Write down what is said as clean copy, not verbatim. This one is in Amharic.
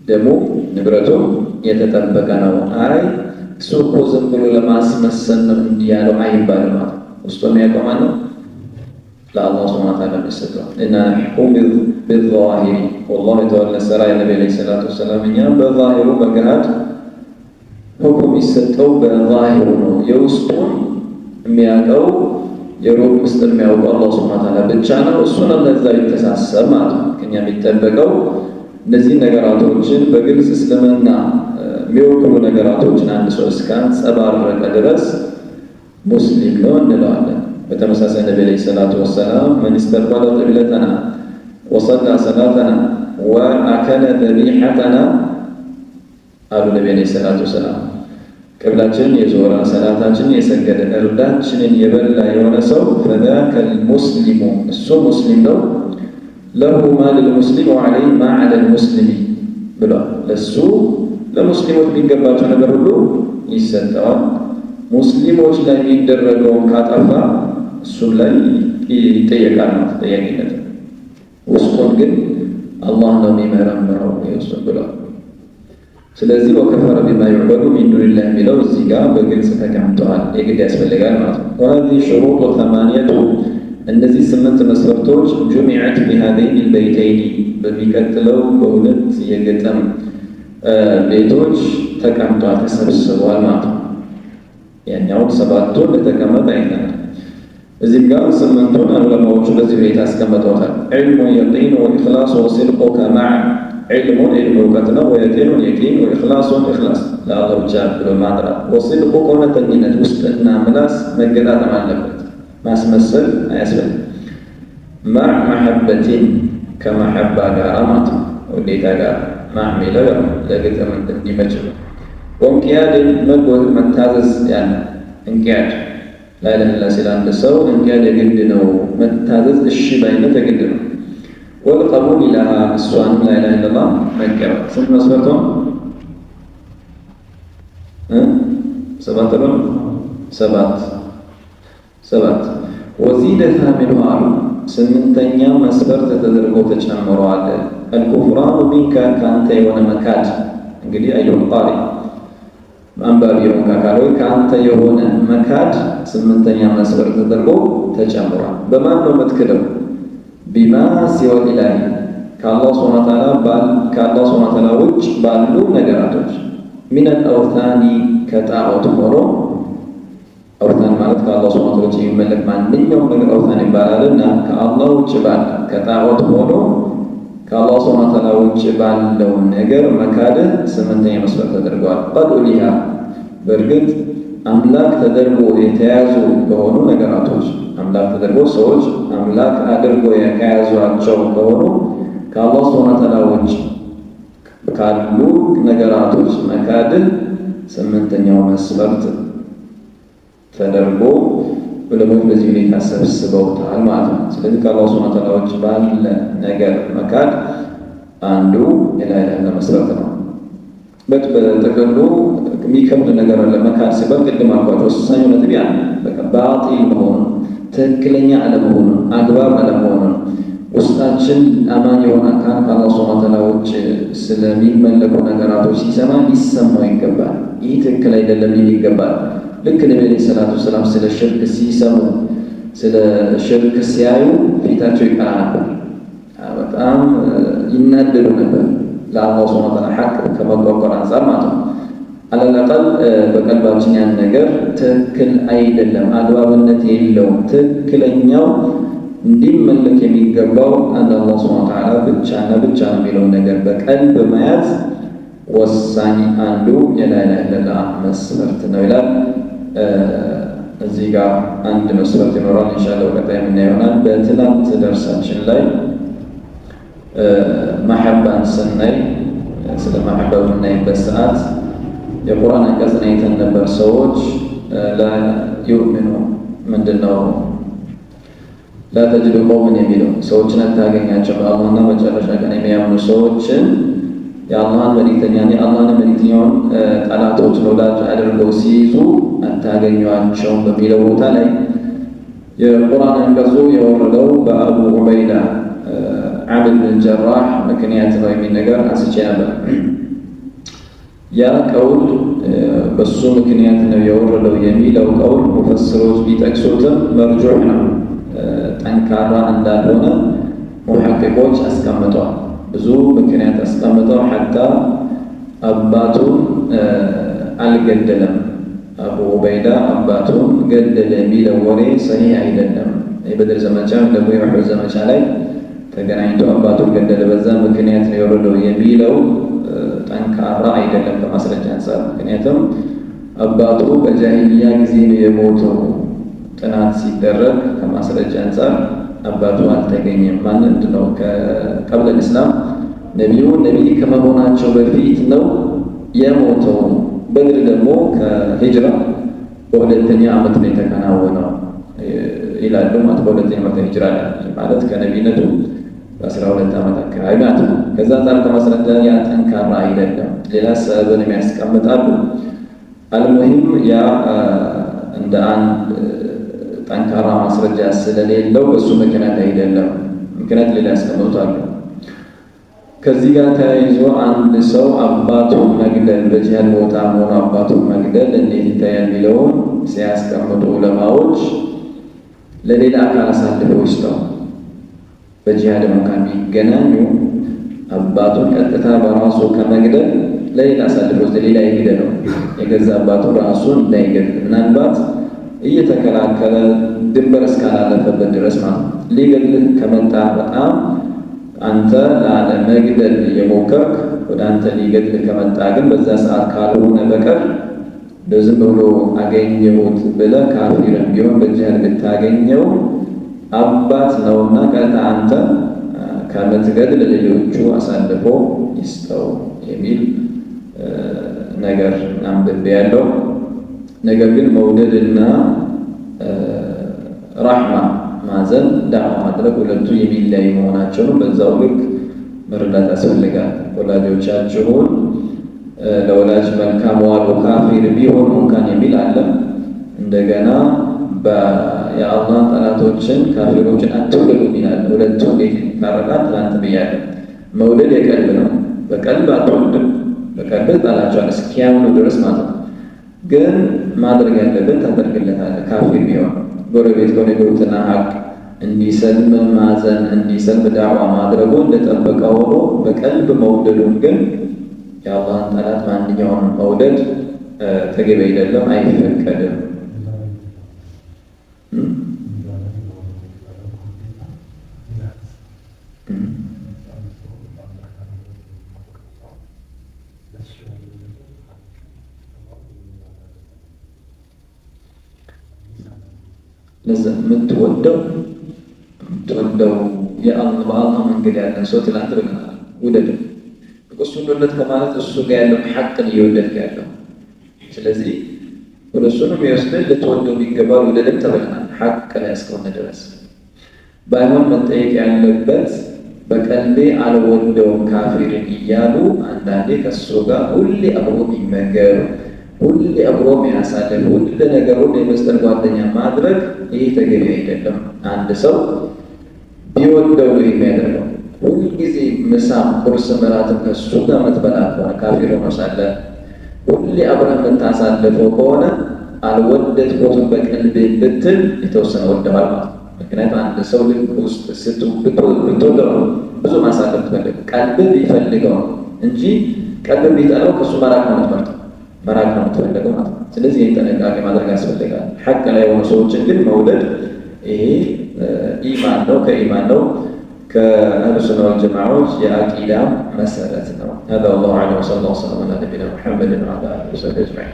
ደግሞ ንብረቱ የተጠበቀ ነው። አይ እሱ እኮ ዝም ብሎ ለማስመሰል ነው እንዲህ ያለው አይባልም ማለት ነው። ውስጡ የሚያውቀው ማን ነው? ለአላህ ሱብሓነሁ ወተዓላ የሚሰጠው እና ነሕኩም ቢዛሂሪ ወላሂ የተወለ ሰራ የነቢ ዐለይሂ ሰላቱ ወሰላም እኛ በዛሂሩ በገሃድ ሁኩም የሚሰጠው በዛሂሩ ነው። የውስጡን የሚያውቀው የሩቅ ውስጥ የሚያውቀው አላህ ሱብሓነሁ ወተዓላ ብቻ ነው። እሱን ለዛ ይተሳሰብ ማለት ነው። ከኛ የሚጠበቀው እነዚህ ነገራቶችን በግልጽ እስልምና የሚወክሉ ነገራቶችን አንድ ሰው እስካንጸባረቀ ድረስ ሙስሊም ነው እንለዋለን። በተመሳሳይ ነቢ ዐለይሂ ሰላቱ ወሰላም መን ኢስተቅበለ ቂብለተና ወሰላ ሰላተና ወአከለ ዘቢሐተና አሉ ነቢ ዐለይሂ ሰላቱ ወሰላም። ቅብላችንን የዞረ ሰላታችንን የሰገደ እርዳችንን የበላ የሆነ ሰው ፈዛከል ሙስሊሙ እሱ ሙስሊም ነው። ለሁ ማ ልልሙስሊም ወዐለይሂ ማ ዐለል ሙስሊሚ ብሏል። ለሱ ለሙስሊሞች የሚገባቸው ነገር ሁሉ ይሰጠዋል። ሙስሊሞች ላይ የሚደረገውን ካጠፋ እሱም ላይ ይጠየቃል ነው ተጠያቂነት። ውስጡን ግን አላህ ነው የሚመረምረው ውስጡን ብሏል። ስለዚህ ወከፈረ ቢማ ዩዕበዱ ሚን ዱኒላህ የሚለው እዚህ ጋር በግልጽ ተቀምጠዋል። የግድ ያስፈልጋል ማለት ነው። ወሀዚህ ሹሩጡ ተማንየቱ እነዚህ 8 መስፈርቶች ጁሚዐት ቢሃዘይኒ ልበይተይኒ በሚቀጥለው በሁለት የግጥም ቤቶች ተቀምጧል ተሰብስበዋል ማለት ነው። ያኛውን 7ቱን ለተቀመጠ አይተናል። እዚህም ጋር 8ቱን ዑለማዎቹ በዚህ ሁኔታ አስቀምጠውታል። ዒልሙ የቂን ወኢኽላስ ወሲድቁ ከማዕ ዒልሙን ዒልም እውቀት ነው። ወየቂኑን የቂን ወኢኽላሱን ኢኽላስ ለአላህ ብቻ ብሎ ማጥራት። ወሲድቁ እውነተኝነት ውስጥና ምላስ መገጣጠም አለበት፣ ማስመሰል አያስፈልግም። ማዕ መሐበቲን ከመሐባ ጋር ማለት ነው፣ ውዴታ ጋር ማዕ ሚለው ለግጥም እንዲመች ነው። ወንቅያድን መታዘዝ ያለ እንቅያድ ላኢላሃ ኢለላህ ሲል አንድ ሰው እንቅያድ የግድ ነው፣ መታዘዝ እሺ ባይነት የግድ ነው። ወልቀቡል ለሃ እሷንም ላኢላሃ ኢለላህ መቀበል። ስንት መስፈርት ነው? 7 ነው። 7 ወዚደ ታሚኑሃ 8ኛ መስፈርት ተደርጎ ተጨምሯል። አልኩፍራኑ ሚንከ ከአንተ የሆነ መካድ። እንግዲህ አዩል ቃሪ አንባቢ የሆንክ አካል ወይ ከአንተ የሆነ መካድ 8ኛ መስፈርት ተደርጎ ተጨምሯል። በማን ነው የምትክደው? ቢማ ሲወል ኢላሂ ከአላህ ሱብሓነሁ ወተዓላ ውጭ ባሉ ነገራቶች ሚነል አውታኒ ከጣዖት ሆኖ አውታን ማለት ከአላህ ሱብሓነሁ ወተዓላ ውጭ የሚመለክ ማንኛውም ነገር አውታን ይባላልና ከአላህ ውጭ ባለ ከጣዖት ሆኖ ከአላህ ሱብሓነሁ ወተዓላ ውጭ ባለው ነገር መካድ 8ኛ መስፈርት ተደርገዋል። ቀዱሊሃ በእርግጥ አምላክ ተደርጎ የተያዙ በሆኑ ነገራቶች አምላክ ተደርጎ ሰዎች አምላክ አድርጎ ከያዟቸው ከሆኑ ከአላህ ሱብሓነሁ ወተዓላ ውጭ ካሉ ነገራቶች መካድ 8ኛው መስፈርት ተደርጎ ዑለሞች በዚህ ሁኔታ ሰብስበውታል ማለት ነው። ስለዚህ ከአላህ ሱብሓነሁ ወተዓላ ውጭ ባለ ነገር መካድ አንዱ የላኢላሃ ኢለላህ መስፈርት ነው። በጥቅሉ የሚከብድ ነገር ለመካድ ሲባል ቅድም አልኳቸው ወሳኙ ነጥብ ያ በቃ ባጢል መሆኑን፣ ትክክለኛ አለመሆኑን፣ አግባብ አለመሆኑን ውስጣችን አማኝ የሆነ አካል ከአላህ ሱብሓነሁ ወተዓላ ውጭ ስለሚመለኩ ነገራቶች ሲሰማ ሊሰማው ይገባል። ይህ ትክክል አይደለም ሊል ይገባል። ልክ ነቢ ዐለይሂ ሰላቱ ወሰላም ስለ ሽርክ ሲሰሙ ስለ ሽርክ ሲያዩ ፊታቸው ይቀላ ነበር፣ በጣም ይናደዱ ነበር። ለአላህ ሱብሓነሁ ወተዓላ ሐቅ ከመቆርቆር አንጻር ማለት ነው። አለላቀል በቀልባችን ያን ነገር ትክክል አይደለም፣ አግባብነት የለውም፣ ትክክለኛው እንዲመለክ የሚገባው አንድ አላህ ሱብሓነሁ ወተዓላ ብቻና ብቻ ነው የሚለውን ነገር በቀልብ መያዝ ወሳኝ አንዱ የላኢላሃ ኢለላህ መስፈርት ነው ይላል። እዚህ ጋር አንድ መስፈርት ይኖራል ኢንሻአላህ በቀጣይ የምናየው ይሆናል። በትናንት ደርሳችን ላይ መሐባን ስናይ ስለ መሐባ በምናይበት ሰዓት የቁርአን አንቀጽን አይተን ነበር። ሰዎች ላ ዩእሚኑ ምንድነው ላ ተጅዱ ቀውመን የሚለው ሰዎችን አታገኛቸው በአላህና መጨረሻ ቀን የሚያምኑ ሰዎችን የአላህን መልእክተኛና የአላህን መልእክተኛውን ጠላቶች ወዳጅ አድርገው ሲይዙ አታገኟቸውም በሚለው ቦታ ላይ የቁርአን አንቀጹ የወረደው በአቡ ዑበይዳ ዓምር ብን ጀራህ ምክንያት ነው የሚል ነገር አንስቼ ነበር። ያ ቀውል በሱ ምክንያት ነው የወረደው የሚለው ቀውል ሙፈስሮች ቢጠቅሱትም መርጁዕ ነው፣ ጠንካራ እንዳልሆነ ሙሐቂቆች አስቀምጠዋል። ብዙ ምክንያት አስቀምጠው ሐታ አባቱን አልገደለም፣ አቡ ዑበይዳ አባቱን ገደለ የሚለው ወሬ ሰሂህ አይደለም። የበድር ዘመቻ ደግሞ የኡሑድ ዘመቻ ላይ ተገናኝቶ አባቱን ገደለ፣ በዛ ምክንያት ነው የወረደው የሚለው ጠንካራ አይደለም ከማስረጃ አንፃር። ምክንያቱም አባቱ በጃሂልያ ጊዜ ነው የሞተው። ጥናት ሲደረግ ከማስረጃ አንፃር አባቱ አልተገኘም። ማለት ነው ከቀብለ ኢስላም ነቢይ ከመሆናቸው በፊት ነው የሞተው። በድር ደግሞ ከሂጅራ በሁለተኛ ዓመት ነው የተከናወነው ይላሉ። ማለት በሁለተኛ ዓመት ሂጅራ ማለት ከነቢይነቱ በ12 ዓመት አካባቢ ማለት ነው። ከዛ አንፃር ከማስረጃ ያ ጠንካራ አይደለም። ሌላ ሰበብን የሚያስቀምጣሉ። አልሙሂም ያ እንደ አንድ ጠንካራ ማስረጃ ስለሌለው እሱ ምክንያት አይደለም። ምክንያት ሌላ ያስቀምጣሉ። ከዚህ ጋር ተያይዞ አንድ ሰው አባቱን መግደል በጂሃድ ቦታ ሆኖ አባቱን መግደል እንዴት ይታያል የሚለውን ሲያስቀምጡ ዑለማዎች ለሌላ አካል አሳልፈው ይስጠው። በጂሃድ እንኳን ቢገናኙ አባቱን ቀጥታ በራሱ ከመግደል ለሌላ አሳልፈው ለሌላ ይግደለው። የገዛ አባቱ ራሱን እንዳይገድል ምናልባት እየተከላከለ ድንበር እስካላለፈበት ድረስ ማለት ሊገድል ከመጣ በጣም አንተ ላለመግደል የሞከርክ ወደ አንተ ሊገድል ከመጣ ግን በዛ ሰዓት ካልሆነ በቀር ዝም ብሎ አገኘሁት ብለህ ካፊርም ቢሆን በጂሃድ ብታገኘው አባት ነውና ቀጥታ አንተ ከምትገድል ለሌሎቹ አሳልፎ ይስጠው የሚል ነገር አንብቤ ያለው። ነገር ግን መውደድና ራሕማ ማዘን ዳዕዋ ማድረግ ሁለቱ የሚለያዩ መሆናቸውን በዛው ልክ መረዳት ያስፈልጋል። ወላጆቻችሁን ለወላጅ መልካም ዋሉ ካፊር ቢሆኑ እንኳን የሚል አለ። እንደገና የአላህ ጠላቶችን ካፊሮችን አትውደዱ ይላል። ሁለቱ እንዴት ይታረቃል? ትናንት ብያለሁ። መውደድ የቀልብ ነው። በቀልብ አትወድም፣ በቀልብ ጠላቸዋል እስኪያምኑ ድረስ ማለት ነው። ግን ማድረግ ያለብን ታደርግለታለህ። ካፊር ቢሆን ጎረቤት ከሆነ ጎረቤትና ሀቅ እንዲሰልም ማዘን እንዲሰልም ዳዕዋ ማድረጉ እንደጠበቀ ሆኖ በቀልብ መውደዱን ግን የአላህን ጠላት ማንኛውን መውደድ ተገቢ አይደለም፣ አይፈቀድም። ለዛ የምትወደው በአላህ መንገድ ያለን ሰው ትላንት ብለናል፣ ውደድ። እሱ እንደለት ከማለት እሱ ጋር ያለው ሐቅን እየወደድክ ያለው። ስለዚህ ወደ እሱ ነው የሚወስድህ። ልትወደው የሚገባው ውደድም ተብለናል፣ ሐቅ ላይ እስከሆነ ድረስ። ባይሆን መጠየቅ ያለበት በቀልቤ አልወደውም ካፊርን እያሉ አንዳንዴ ከእሱ ጋር ሁሌ አብሮ የሚመገብ ሁሌ አብሮ የሚያሳልፍ ሁሉ ነገሩን የመስጠት ጓደኛ ማድረግ ይህ ተገቢ አይደለም። አንድ ሰው ቢወደው ነው የሚያደርገው። ሁልጊዜ ምሳም ቁርስም እራትም ከእሱ ጋር የምትበላ ከሆነ ካፊር ሆኖ ሳለ ሁሌ አብረህ የምታሳልፈው ከሆነ አልወደድኩትም በቀልቤ ብትል የተወሰነ ወደዋል ማለት ነው። ምክንያቱም አንድ ሰው ልብ ውስጥ ብትወደው ብዙ ማሳለፍ ትፈልግ ቀልብ ቢፈልገው እንጂ ቀልብ ቢጠላው ከእሱ መራቅ ነው የምትመርጠው፣ መራቅ ነው የምትፈልገው ማለት ነው። ስለዚህ ይህን ጥንቃቄ ማድረግ ያስፈልጋል። ሐቅ ላይ የሆኑ ሰዎችን ግን መውደድ ይሄ ኢማን ነው፣ ከኢማን ነው፣ ከአህሉ ሱና ወልጀማዓዎች የአቂዳ መሰረት ነው። هذا والله أعلم وصلى الله وسلم على نبينا محمد وعلى آله وصحبه أجمعين